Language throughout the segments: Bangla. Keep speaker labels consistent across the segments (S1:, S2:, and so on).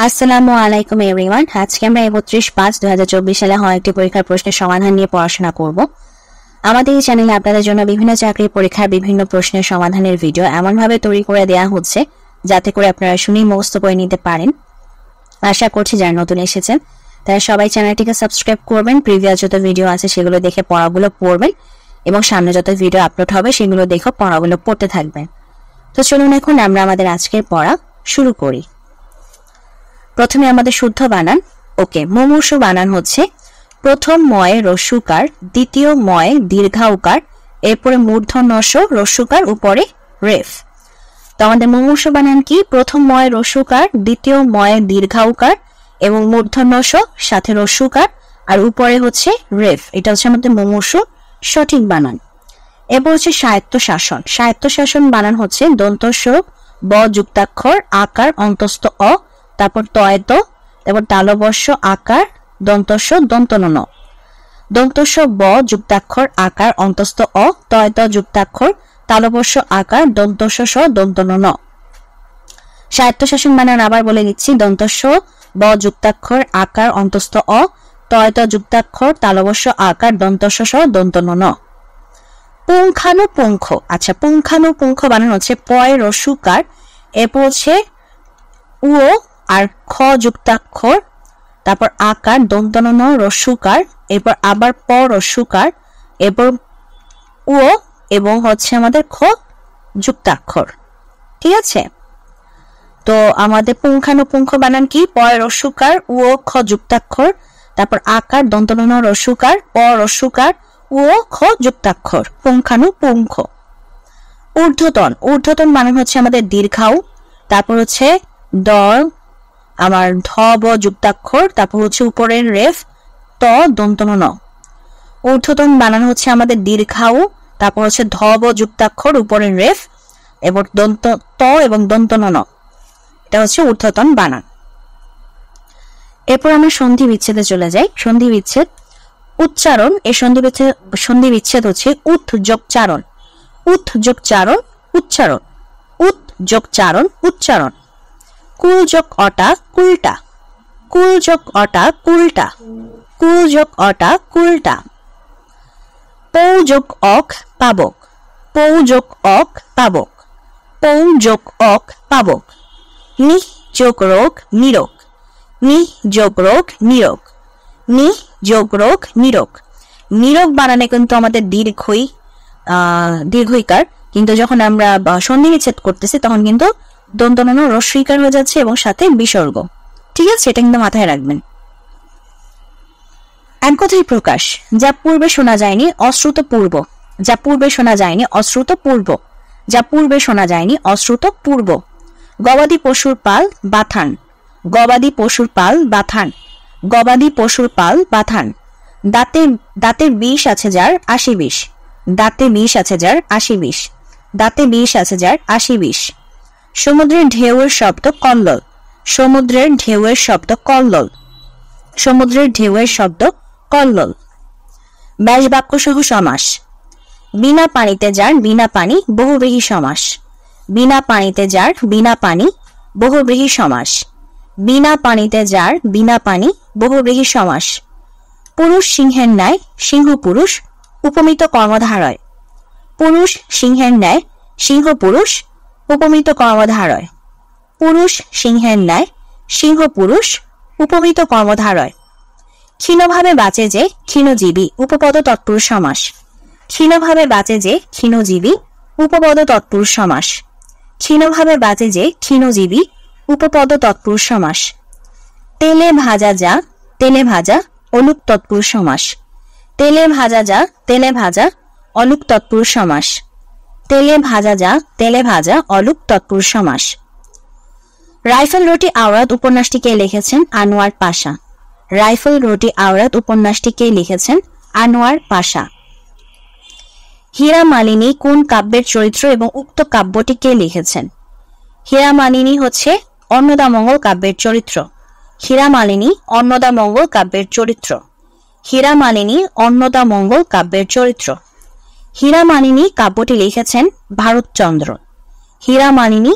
S1: আসসালামু আলাইকুম এভরিওয়ান। আজকে আমরা 31/5/2024 সালে হয় একটি পরীক্ষার প্রশ্নের সমাধান নিয়ে পড়াশোনা করব। আমাদের এই চ্যানেলে আপনাদের জন্য বিভিন্ন চাকরির পরীক্ষার বিভিন্ন প্রশ্নের সমাধানের ভিডিও এমনভাবে তৈরি করে দেওয়া হচ্ছে যাতে করে আপনারা শুনেই মুখস্থ করে নিতে পারেন। আশা করছি যারা নতুন এসেছেন তারা সবাই চ্যানেলটিকে সাবস্ক্রাইব করবেন, প্রিভিয়াস যত ভিডিও আছে সেগুলো দেখে পড়াগুলো পড়বেন এবং সামনে যত ভিডিও আপলোড হবে সেগুলো দেখে পড়াগুলো পড়তে থাকবেন। তো চলুন এখন আমরা আমাদের আজকের পড়া শুরু করি। প্রথমে আমাদের শুদ্ধ বানান। ওকে, মুমূর্ষু বানান হচ্ছে প্রথম ময়ে রস্যুকার, দ্বিতীয় ময়ে দীর্ঘাউকার, এরপরে মূর্ধন্য ষ রস্যুকার, উপরে রেফ। তো আমাদের মুমূর্ষু বানান কি? প্রথম ময়ে রস্যুকার, দ্বিতীয় ময়ে দীর্ঘাউকার এবং মূর্ধন্য ষ সাথে রস্যুকার আর উপরে হচ্ছে রেফ। এটা হচ্ছে আমাদের মুমূর্ষু সঠিক বানান। এরপর হচ্ছে স্বায়ত্তশাসন। স্বায়ত্তশাসন বানান হচ্ছে দন্ত স ব যুক্তাক্ষর আকার অন্তস্থ অ, তারপর তয়ত, তারপর তালবর্ষ আকার দন্তস্ব দন্তন ন। দন্তস্ব ব যুক্তাক্ষর আকার অন্তস্থ অ, তয়ত যুক্তাক্ষর তালবর্ষ আকার দন্তস্ব স দন্তন ন। স্বায়ত্তশাসন বানান আবার বলে দিচ্ছি, দন্তস্ব ব যুক্তাক্ষর আকার অন্তস্থ অ, তয়ত যুক্তাক্ষর তালবর্ষ আকার দন্তস্ব স দন্তন ন। পুঙ্খানুপুঙ্খ। আচ্ছা, পুঙ্খানুপুঙ্খ বানান হচ্ছে পয় রস্যুকার, এরপর হচ্ছে উ আর খ যুক্তাক্ষর, তারপর আকার দন্তন ন রস্যুকার, এরপর আবার প রস্যুকার, এরপর উ এবং হচ্ছে আমাদের খ যুক্তাক্ষর। ঠিক আছে, তো আমাদের পুঙ্খানুপুঙ্খ বানান কি? পয় রস্যুকার, উ খ যুক্তাক্ষর, তারপর আকার দন্তন ন রস্যুকার, প রস্যুকার, উ খ যুক্তাক্ষর। পুঙ্খানুপুঙ্খ। ঊর্ধ্বতন। ঊর্ধ্বতন বানান হচ্ছে আমাদের দীর্ঘাউ, তারপর হচ্ছে দ আমার ধ ব যুক্তাক্ষর, তারপর হচ্ছে উপরের রেফ ত দন্তন ন। ঊর্ধ্বতন বানান হচ্ছে আমাদের দীর্ঘাউ, তারপর হচ্ছে ধ ব যুক্তাক্ষর উপরের রেফ এবং দন্ত ত এবং দন্তন ন। এটা হচ্ছে ঊর্ধ্বতন বানান। এরপর আমরা সন্ধি বিচ্ছেদে চলে যাই। সন্ধি বিচ্ছেদ। উচ্চারণ। এই সন্ধি বিচ্ছেদ হচ্ছে উৎ যোগ চারণ। উৎ যোগ চারণ উচ্চারণ। উৎ যোগ চারণ উচ্চারণ। কুল যোগ অটা কুলটা। কুল যোগ অটা কুলটা। কুল যোগ অটা কুলটা। পৌ যোগ অক পাবক। পৌ যোগ অক পাবক। পৌ যোগ অক পাবক। নি যোগ রোগ নিরোগ। নি যোগ রোগ নিরোগ। নি যোগ রোগ নিরোগ। নিরোগ বানানে কিন্তু আমাদের দীর্ঘইকার, কিন্তু যখন আমরা সন্ধি বিচ্ছেদ করতেছি তখন কিন্তু দন্তন ন রস্যইকার হয়ে যাচ্ছে এবং সাথে বিসর্গ। ঠিক আছে, এটা কিন্তু মাথায় রাখবেন। এক কথায় প্রকাশ। যা পূর্বে শোনা যায়নি অশ্রুত পূর্ব। যা পূর্বে শোনা যায়নি অশ্রুত পূর্ব। যা পূর্বে শোনা যায়নি অশ্রুত পূর্ব। গবাদি পশুর পাল বাথান। গবাদি পশুর পাল বাথান। গবাদি পশুর পাল বাথান। দাঁতে বিষ আছে যার আশি বিষ। দাঁতে বিষ আছে যার আশি বিষ। দাঁতে বিষ আছে যার আশি বিষ। সমুদ্রের ঢেউয়ের শব্দ কল্লোল। সমুদ্রের ঢেউয়ের শব্দ কল্লোল। সমুদ্রের ঢেউয়ের শব্দ কল্লোল। ব্যাস বাক্য সহ সমাস। বিনা পানিতে যার বিনা পানি বহুব্রীহি সমাস। বিনা পানিতে যার বিনা পানি বহুব্রীহি সমাস। বিনা পানিতে যার বিনা পানি বহুব্রীহি সমাস। পুরুষ সিংহের ন্যায় সিংহ পুরুষ উপমিত কর্মধারয়। পুরুষ সিংহের ন্যায় সিংহ পুরুষ উপমিত কর্মধারয়। পুরুষ সিংহের ন্যায় সিংহ পুরুষ উপমিত কর্মধারয়। ক্ষীণভাবে বাঁচে যে ক্ষীণজীবী উপপদ তৎপুরুষ সমাস। ক্ষীণভাবে বাঁচে যে ক্ষীণজীবী উপপদ তৎপুরুষ সমাস। ক্ষীণভাবে বাঁচে যে ক্ষীণজীবী উপপদ তৎপুরুষ সমাস। তেলে ভাজা যা তেলে ভাজা অলুক তৎপুরুষ সমাস। তেলে ভাজা যা তেলে ভাজা অলুক তৎপুরুষ সমাস। তেলে ভাজা যা তেলে ভাজা অলুক তৎপুরুষ সমাস। রাইফেল রুটি আওরাত উপন্যাসটি কে লিখেছেন? আনোয়ার পাশা। রাইফেল রুটি আওরাত উপন্যাসটি কে লিখেছেন? আনোয়ার পাশা। হীরা মালিনী কোন কাব্যের চরিত্র এবং উক্ত কাব্যটি কে লিখেছেন? হীরা মালিনী হচ্ছে অন্নদামঙ্গল কাব্যের চরিত্র। হীরা মালিনী অন্নদামঙ্গল কাব্যের চরিত্র। হীরা মালিনী অন্নদামঙ্গল কাব্যের চরিত্র। হীরা মালিনী কাব্যটি লিখেছেন ভারতচন্দ্র। হীরা মালিনী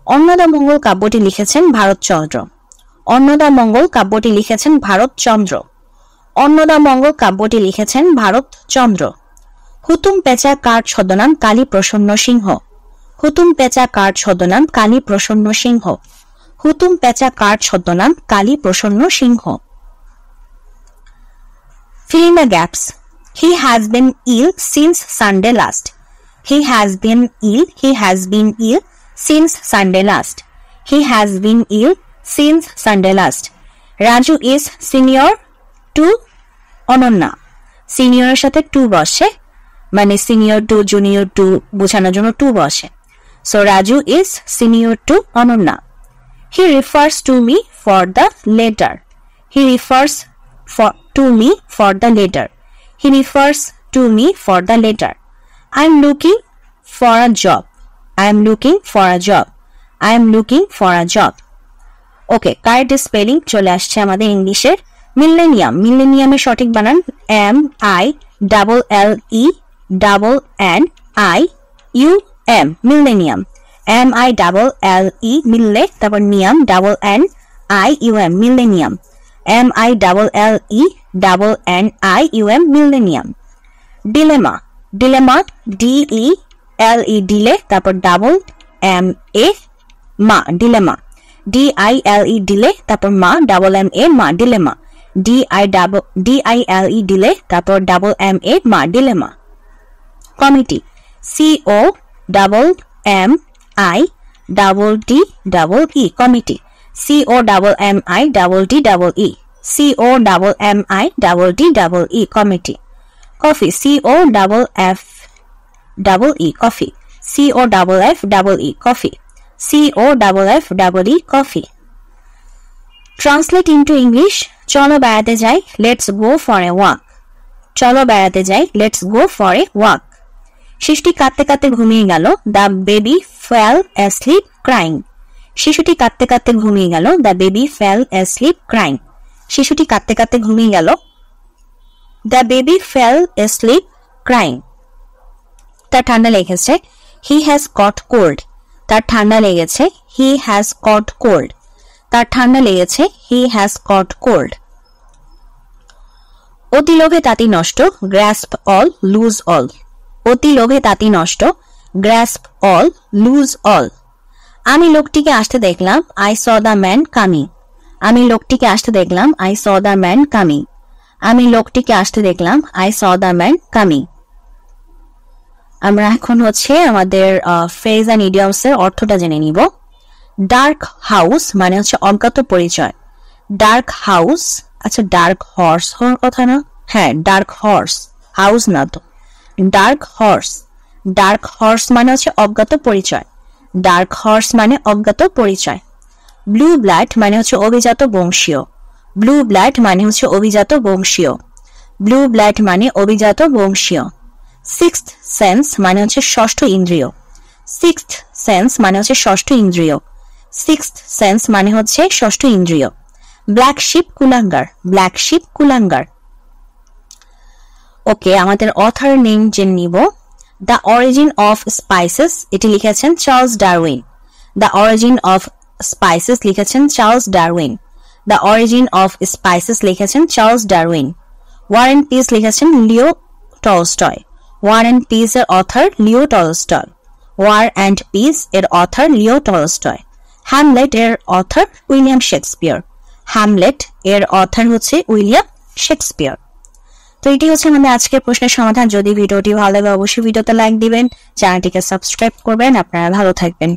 S1: অন্নদামঙ্গল কাব্যটি লিখেছেন ভারতচন্দ্র। অন্নদামঙ্গল কাব্যটি লিখেছেন ভারতচন্দ্র। অন্নদামঙ্গল কাব্যটি লিখেছেন ভারতচন্দ্র। হুতুম পেঁচা কার ছদ্মনাম কালীপ্রসন্ন সিংহ। হুতুম পেঁচা কার ছদ্মনাম কালীপ্রসন্ন সিংহ। হুতুম পেঁচা কার ছদ্মনাম Kaliprasanna Singha. Fill in the gaps. He has been ill since Sunday last. He has been ill. He has been ill since Sunday last. He has been ill since Sunday last. Raju is senior to Ananya. Senior এর সাথে টু বসে, মানে সিনিয়র টু জুনিয়র টু বোঝানোর জন্য টু বসে। So Raju is senior to Ananya. He refers to me for the letter. He refers to me for the letter. He refers to me for the letter. I am looking for a job. I am looking for a job. I am looking for a job. Okay, correct spelling চলে আসছে আমাদের ইংলিশের। মিলেনিয়াম, মিলেনিয়ামের সঠিক বানান MILLENIUM, মিলেনিয়াম। MILLE মিললে, তারপর নিয়াম NNIUM, millennium. MILLENNIUM, millennium. Dilemma, dilemma DELE delay, তারপর ডাবল MA মা, dilemma. DILE ডিলে, তারপর মা, ডাবল MA মা, dilemma. DILE ডিলে, তারপর ডাবল MA মা, dilemma. Committee, COMMIDDE, committee. COMMIDDE, COMMIDDE, committee. Coffee, COFFEE, coffee. COFFEE, coffee. COFFE, coffee. Translate into English. চলো বেড়াতে যাই, let's go for a walk. চলো বেড়াতে যাই, let's go for a walk. শিশুটি কাঁদতে কাঁদতে ঘুমিয়ে গেল, the baby fell asleep crying. শিশুটি কাঁদতে কাঁদতে ঘুমিয়ে গেল, the baby fell asleep crying. শিশুটি কাঁদতে কাঁদতে ঘুমিয়ে গেল, the baby fell asleep crying. তার ঠান্ডা লেগেছে, he has caught cold. তার ঠান্ডা লেগেছে, he has caught cold. তার ঠান্ডা লেগেছে, he has caught cold. অতি লোভে তাঁতি নষ্ট, grasp all, lose all. অতি লোভে তাঁতি নষ্ট, grasp all, lose all. আমি লোকটিকে আসতে দেখলাম, I saw the man coming. আমি লোকটিকে আসতে দেখলাম, I saw the man coming. আমি লোকটিকে আসতে দেখলাম, I saw the man coming. আমরা এখন আমাদের ফ্রেজ এন্ড ইডিয়মস এর অর্থটা জেনে নিব। ডার্ক হাউস মানে অজ্ঞাত পরিচয়। ডার্ক হাউস, আচ্ছা ডার্ক হর্স হওয়ার কথা না? হ্যাঁ, ডার্ক হর্স, হাউস না তো। ডার্ক হর্স, ডার্ক হর্স মানে অজ্ঞাত পরিচয়। ডার্ক হর্স মানে অজ্ঞাত পরিচয়। ব্লু ব্লাড মানে অভিজাত বংশীয়। ব্লু ব্লাড মানে অভিজাত বংশীয়। ব্লু ব্লাড মানে অভিজাত বংশীয়। সিক্সথ সেন্স মানে ষষ্ঠ ইন্দ্রিয়। সিক্সথ সেন্স মানে ষষ্ঠ ইন্দ্রিয়। সিক্সথ সেন্স মানে ষষ্ঠ ইন্দ্রিয়। ব্ল্যাক শিপ কুলাঙ্গার, ব্ল্যাক শিপ কুলাঙ্গার। ওকে, আমাদের অথর নেম জেনে নিব। দ্য অরিজিন অফ স্পাইসেস, এটি লিখেছেন Charles Darwin. The Origin of Species লিখেছেন Charles Darwin. The Origin of Species লিখেছেন Charles Darwin. War and Peace লিখেছেন Leo Tolstoy. War and Peace এর author Leo Tolstoy. War and Peace এর অথর লিও টলস্টয়। হ্যামলেট এর অথর উইলিয়াম শেক্সপিয়ার। হ্যামলেট এর অথর উইলিয়াম শেক্সপিয়ার। তো এটি আমাদের আজকের প্রশ্নের সমাধান। যদি ভিডিওটি ভালো লাগে অবশ্যই ভিডিওতে লাইক দিবেন, চ্যানেলটিকে সাবস্ক্রাইব করবেন। আপনারা ভালো থাকবেন।